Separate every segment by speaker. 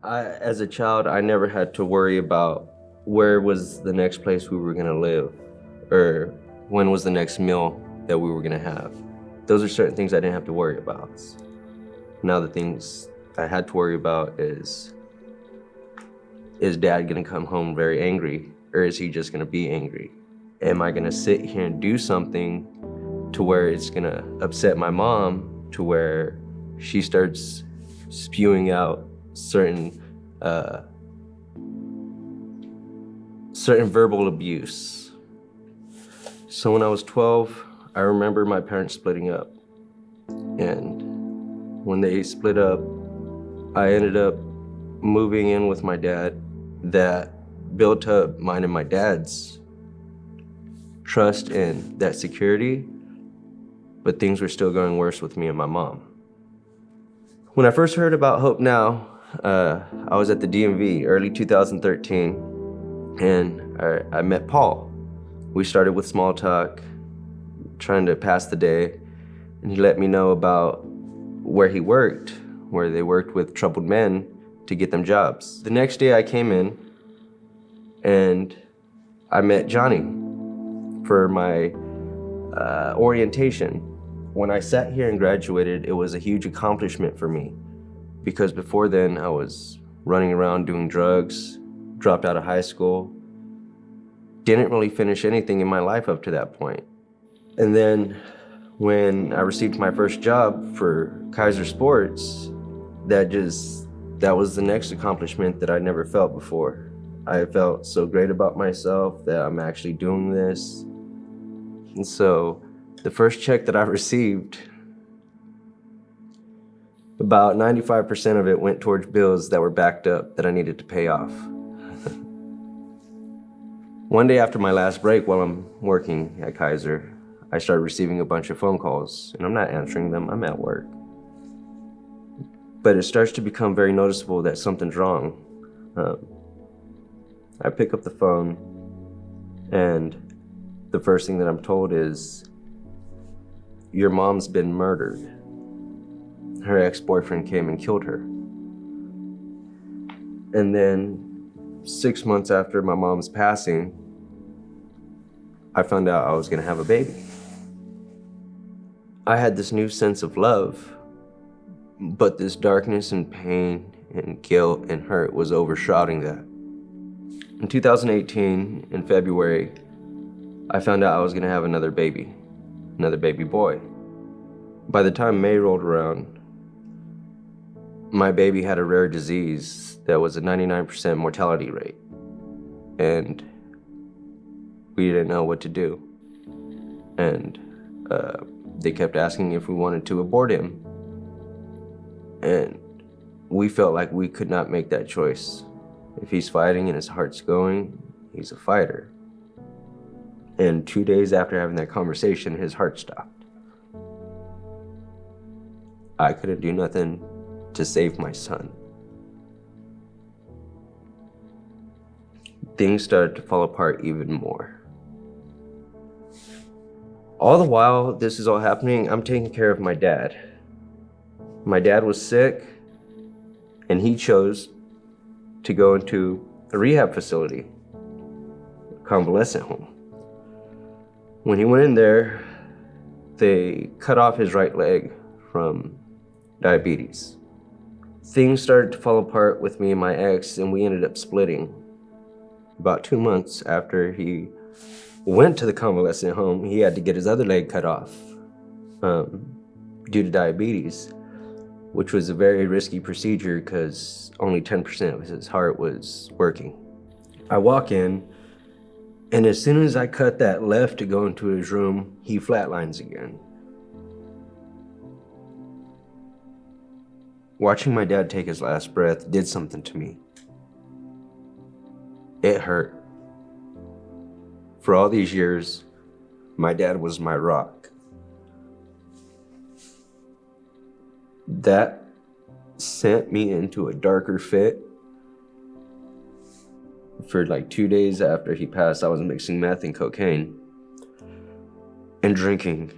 Speaker 1: As a child, I never had to worry about where was the next place we were gonna live, or when was the next meal that we were gonna have. Those are certain things I didn't have to worry about. Now the things I had to worry about is Dad gonna come home very angry, or is he just gonna be angry? Am I gonna sit here and do something to where it's gonna upset my mom, to where she starts spewing out uh, certain verbal abuse? So when I was 12, I remember my parents splitting up. And when they split up, I ended up moving in with my dad. That built up mine and my dad's trust and that security, but things were still going worse with me and my mom. When I first heard about Hope Now, I was at the DMV early 2013, and I met Paul. We started with small talk, trying to pass the day, and he let me know about where he worked, where they worked with troubled men to get them jobs. The next day I came in and I met Johnny for my orientation. When I sat here and graduated, it was a huge accomplishment for me, because before then I was running around doing drugs, dropped out of high school, didn't really finish anything in my life up to that point. And then when I received my first job for Kaiser Sports, that was the next accomplishment that I never felt before. I felt so great about myself that I'm actually doing this. And so the first check that I received, about 95% of it went towards bills that were backed up that I needed to pay off. One day after my last break while I'm working at Kaiser, I started receiving a bunch of phone calls, and I'm not answering them, I'm at work. But it starts to become very noticeable that something's wrong. I pick up the phone, and the first thing that I'm told is, your mom's been murdered. Her ex-boyfriend came and killed her. And then 6 months after my mom's passing, I found out I was gonna have a baby. I had this new sense of love, but this darkness and pain and guilt and hurt was overshrouding that. In 2018, in February, I found out I was gonna have another baby boy. By the time May rolled around, my baby had a rare disease that was a 99% mortality rate, and we didn't know what to do. And they kept asking if we wanted to abort him, and we felt like we could not make that choice. If he's fighting and his heart's going, he's a fighter. And 2 days after having that conversation, his heart stopped. I couldn't do nothing to save my son. Things started to fall apart even more. All the while this is all happening, I'm taking care of my dad. My dad was sick, and he chose to go into a rehab facility, a convalescent home. When he went in there, they cut off his right leg from diabetes. Things started to fall apart with me and my ex, and we ended up splitting. About 2 months after he went to the convalescent home, he had to get his other leg cut off due to diabetes, which was a very risky procedure because only 10% of his heart was working. I walk in, and as soon as I cut that left to go into his room, he flatlines again. Watching my dad take his last breath did something to me. It hurt. For all these years, my dad was my rock. That sent me into a darker fit. For like 2 days after he passed, I was mixing meth and cocaine and drinking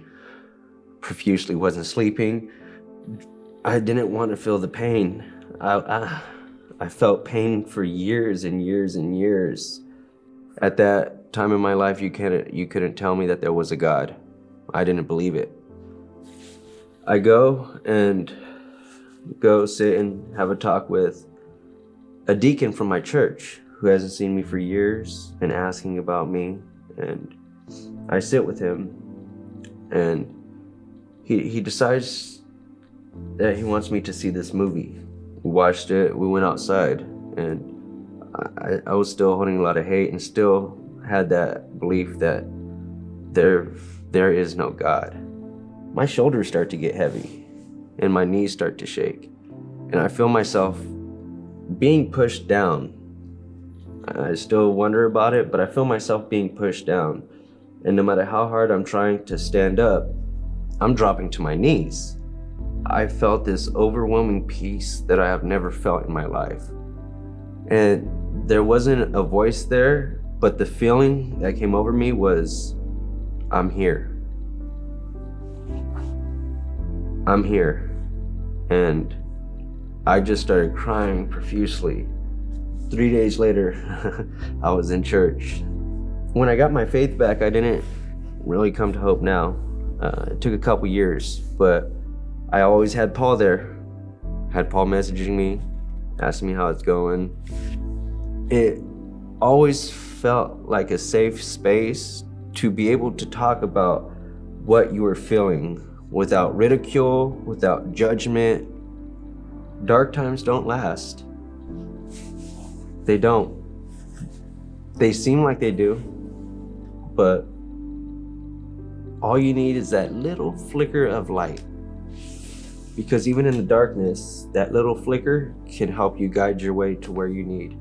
Speaker 1: profusely, wasn't sleeping. I didn't want to feel the pain. I I felt pain for years and years and years. At that time in my life, you couldn't tell me that there was a God. I didn't believe it. I go sit and have a talk with a deacon from my church who hasn't seen me for years and asking about me. And I sit with him, and he decides that he wants me to see this movie. We watched it, we went outside, and I was still holding a lot of hate and still had that belief that there is no God. My shoulders start to get heavy and my knees start to shake, and I feel myself being pushed down. I still wonder about it, but I feel myself being pushed down, and no matter how hard I'm trying to stand up, I'm dropping to my knees. I felt this overwhelming peace that I have never felt in my life. And there wasn't a voice there, but the feeling that came over me was, I'm here. I'm here. And I just started crying profusely. 3 days later, I was in church. When I got my faith back, I didn't really come to Hope Now. It took a couple years, but I always had Paul there. Had Paul messaging me, asking me how it's going. It always felt like a safe space to be able to talk about what you were feeling without ridicule, without judgment. Dark times don't last. They don't. They seem like they do, but all you need is that little flicker of light. Because even in the darkness, that little flicker can help you guide your way to where you need.